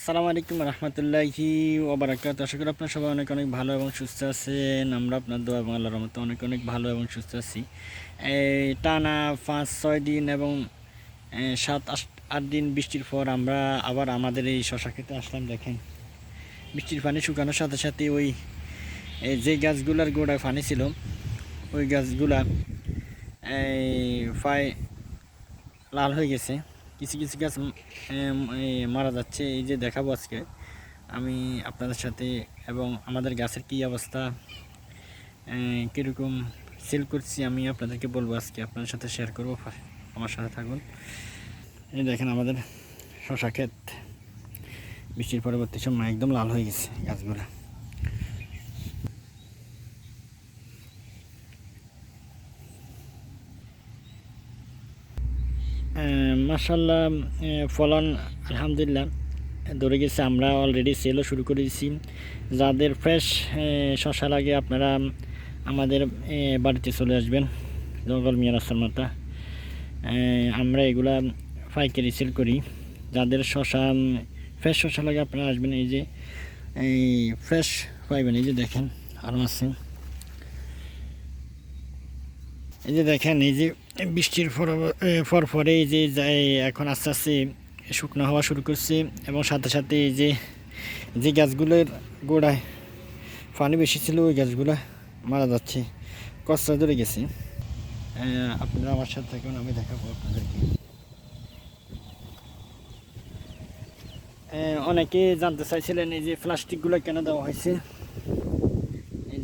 আসসালামু আলাইকুম রহমতুল্লাহি ওয়া বারাকাতুহু। আশা করি আপনারা সবাই অনেক ভালো এবং সুস্থ আছেন। আমরা আপনার দোয়া এবং আল্লাহর রহমতে অনেক ভালো এবং সুস্থ আছি। এই টানা 5-6 দিন এবং 7-8 দিন বৃষ্টির পর আমরা আবার আমাদের এই শশা খেতে আসলাম। দেখেন, বৃষ্টির পানি শুকানোর সাথে সাথে ওই যে গাছগুলার গোড়ায় পানি ছিল ওই গাছগুলা প্রায় লাল হয়ে গেছে। কিছু কিছু গাছ মারা যাচ্ছে। এই যে দেখাবো আজকে আমি আপনাদের সাথে, এবং আমাদের গাছের কী অবস্থা, কীরকম সেল করছি আমি আপনাদেরকে বলবো, আজকে আপনাদের সাথে শেয়ার করবো। আমার সাথে থাকুন। এই দেখেন আমাদের শশা ক্ষেত বৃষ্টির পরবর্তী সময় একদম লাল হয়ে গেছে গাছগুলো। মাশাআল্লাহ, ফলন আলহামদুলিল্লাহ ধরে গেছে। আমরা অলরেডি সেলও শুরু করে দিয়েছি। যাদের ফ্রেশ শশা লাগে আপনারা আমাদের বাড়িতে চলে আসবেন, জঙ্গল মিয়া রাস্তার মাথা। আমরা এগুলা পাইকারি সেল করি। যাদের শশা ফ্রেশ শশা লাগে আপনারা আসবেন। এই যে এই ফ্রেশ পাইবেন। এই যে দেখেন আরও আছে। এই যে দেখেন, এই যে বৃষ্টির পরে এই যে এখন আস্তে আস্তে শুকনো হওয়া শুরু করছে, এবং সাথে সাথে এই যে গাছগুলোর গোড়ায় পানি বেশি ছিল ওই গাছগুলো মারা যাচ্ছে, কষ্ট ধরে গেছে। আপনারা আমার সাথে থাকুন, আমি দেখাবো আপনাদেরকে। অনেকে জানতে চাইছিলেন এই যে প্লাস্টিকগুলো কেন দেওয়া হয়েছে। এই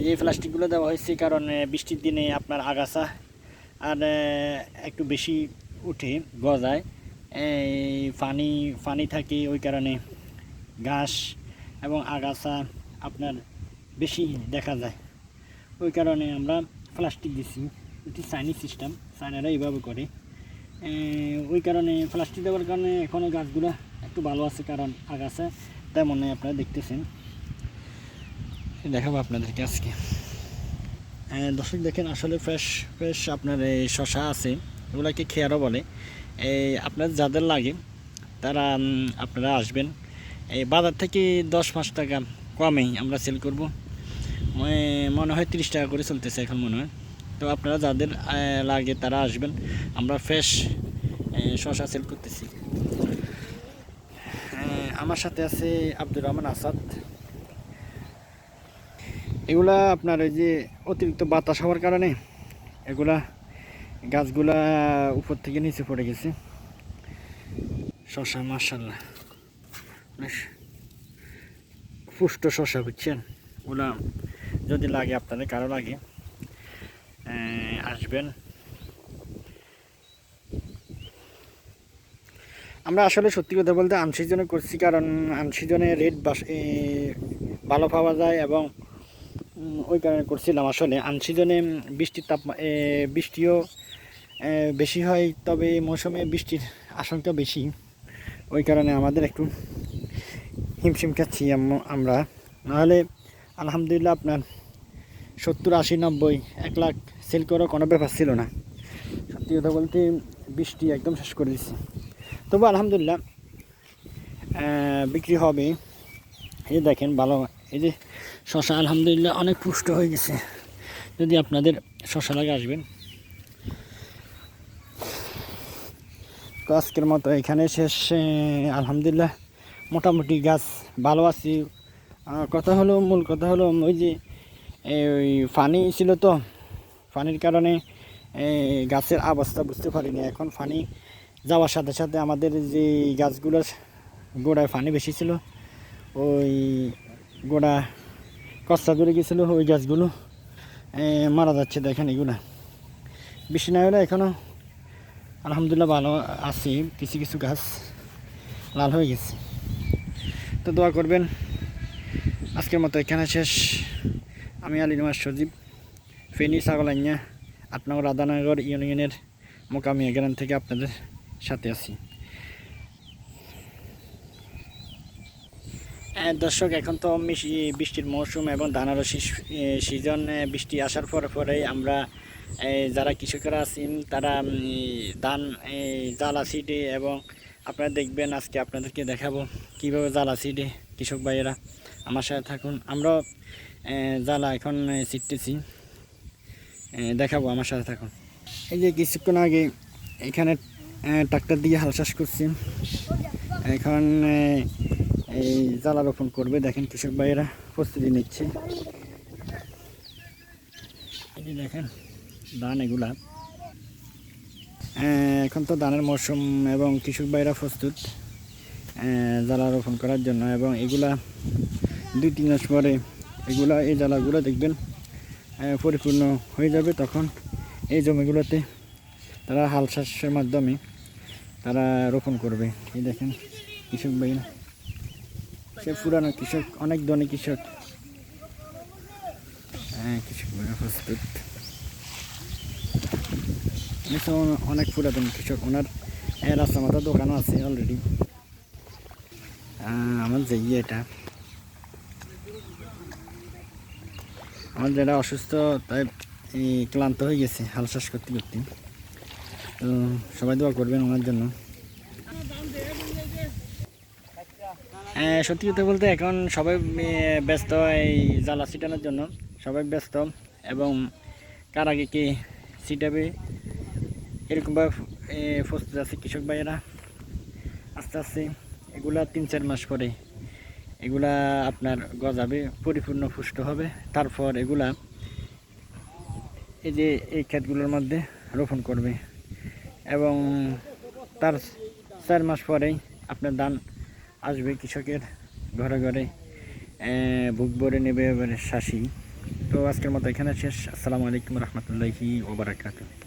যে প্লাস্টিকগুলো দেওয়া হয়েছে কারণ বৃষ্টির দিনে আপনার আগাছা আর একটু বেশি উঠে গজায়, পানি থাকে, ওই কারণে ঘাস এবং আগাছা আপনার বেশি দেখা যায়। ওই কারণে আমরা প্লাস্টিক দিচ্ছি। এটি চাইনিজ সিস্টেম, চায়নারা এইভাবে করে। ওই কারণে প্লাস্টিক দেওয়ার কারণে এখনও গাছগুলো একটু ভালো আছে, কারণ আগাছা তেমন নেই। আপনারা দেখতেছেন, দেখাবো আপনাদেরকে আজকে। দর্শক দেখেন, আসলে ফ্রেশ আপনার এই শশা আছে, এগুলোকে খেয়ারও বলে। আপনার যাদের লাগে তারা আপনারা আসবেন। এই বাজার থেকে 10-5 টাকা কমেই আমরা সেল করব। মনে হয় 30 টাকা করে চলতেছে এখন মনে হয়। তো আপনারা যাদের লাগে তারা আসবেন, আমরা ফ্রেশ শশা সেল করতেছি। আমার সাথে আছে আব্দুর রহমান আসাদ। এগুলা আপনার ওই যে অতিরিক্ত বাতাস হওয়ার কারণে এগুলা গাছগুলা উপর থেকে নিচে পড়ে গেছে। শশা মাশাআল্লাহ বেশ পুষ্ট শশা, বুঝছেন। ওগুলা যদি লাগে, আপনাদের কারো লাগে আসবেন। আমরা আসলে সত্যি কথা বলতে আনসিজনে করছি, কারণ আনসিজনে রেট ভালো পাওয়া যায়, এবং ওই কারণে করছিলাম। আসলে আনসিজনে বৃষ্টিও বেশি হয়, তবে মৌসুমে বৃষ্টির আশঙ্কা বেশি। ওই কারণে আমাদের একটু হিমশিম খাচ্ছি আমরা। নাহলে আলহামদুলিল্লাহ আপনার 70, 80, 90, 1 লাখ সেল করার কোনো ব্যাপার ছিল না। সত্যি কথা বলতে বৃষ্টি একদম শেষ করে দিচ্ছে। তবু আলহামদুলিল্লাহ বিক্রি হবে। এই দেখেন ভালো, এই যে শশা আলহামদুলিল্লাহ অনেক পুষ্ট হয়ে গেছে। যদি আপনাদের শশা লাগে আসবেন। তো আজকের মতো এখানে শেষ। আলহামদুলিল্লাহ মোটামুটি গাছ ভালো আছি। মূল কথা হলো ওই যে ওই পানি ছিল, তো পানির কারণে গাছের অবস্থা বুঝতে পারিনি। এখন পানি যাওয়ার সাথে সাথে আমাদের যে গাছগুলোর গোড়ায় পানি বেশি ছিল, ওই গোড়া কচ্চা ধরে গেছিলো, ওই গাছগুলো মারা যাচ্ছে। দেখেন এগুলা বৃষ্টি না হলে এখনও আলহামদুলিল্লাহ ভালো আছি। কিছু কিছু গাছ লাল হয়ে গেছে। তো দোয়া করবেন। আজকের মতো এখানে শেষ। আমি আলিনুর সজীব, ফেনী ছাগলাইয়া 8 নং রাধানগর ইউনিয়নের মোকামিয়া গ্রাম থেকে আপনাদের সাথে আছি। দর্শক, এখন তো বৃষ্টির মৌসুম এবং ধানের সিজন। বৃষ্টি আসার পরে আমরা যারা কৃষকরা আছেন তারা ধান জ্বালা ছিটে এবং আপনারা দেখবেন। আজকে আপনাদেরকে দেখাবো কীভাবে জ্বালা ছিটে কৃষক ভাইয়েরা। আমার সাথে থাকুন, আমরাও জ্বালা এখন ছিটতেছি, দেখাবো, আমার সাথে থাকুন। এই যে কিছুক্ষণ আগে এখানে ট্রাক্টর দিয়ে হাল চাষ করছি, এখন এই জ্বালা রোপণ করবে। দেখেন কৃষক ভাইয়েরা প্রস্তুতি নিচ্ছে। এই যে দেখেন ধান, এগুলা এখন তো ধানের মৌসুম এবং কৃষক ভাইয়েরা প্রস্তুত জ্বালা রোপণ করার জন্য। এবং এগুলা 2-3 মাস পরে এই জ্বালাগুলো দেখবেন পরিপূর্ণ হয়ে যাবে। তখন এই জমিগুলোতে তারা হাল চাষের মাধ্যমে তারা রোপণ করবে। এই দেখেন কৃষক ভাইরা, সে পুরানো কৃষক, অনেক ধনী কৃষক, কৃষক ভাইরা প্রস্তুত। অনেক পুরাতন কৃষক, ওনার রাস্তা মাথা দোকানও আছে অলরেডি। আমার যে এটা আমার যেটা অসুস্থ, তাই ক্লান্ত হয়ে গেছে হাল চাষ করতে করতে। তো সবাই দোয়া করবেন ওনার জন্য। সত্যি কথা বলতে এখন সবাই ব্যস্ত এই জ্বালা ছিটানোর জন্য, সবাই ব্যস্ত। এবং কার আগে কে ছিটাবে এরকমভাবে প্রস্তুত আছে কৃষক ভাইয়েরা। আস্তে আস্তে এগুলা 3-4 মাস পরে এগুলা আপনার গজাবে, পরিপূর্ণ পুষ্ট হবে। তারপর এগুলা এই যে এই ক্ষেতগুলোর মধ্যে রোপণ করবে এবং তার 4 মাস পরেই আপনার ধান আসবে কৃষকের ঘরে ঘরে, বুক ভরে নেবে এবারে শাসি। তো আজকের মতো এখানে শেষ। আসসালামু আলাইকুম রহমতুল্লাহি ওয়া বারাকাতুহু।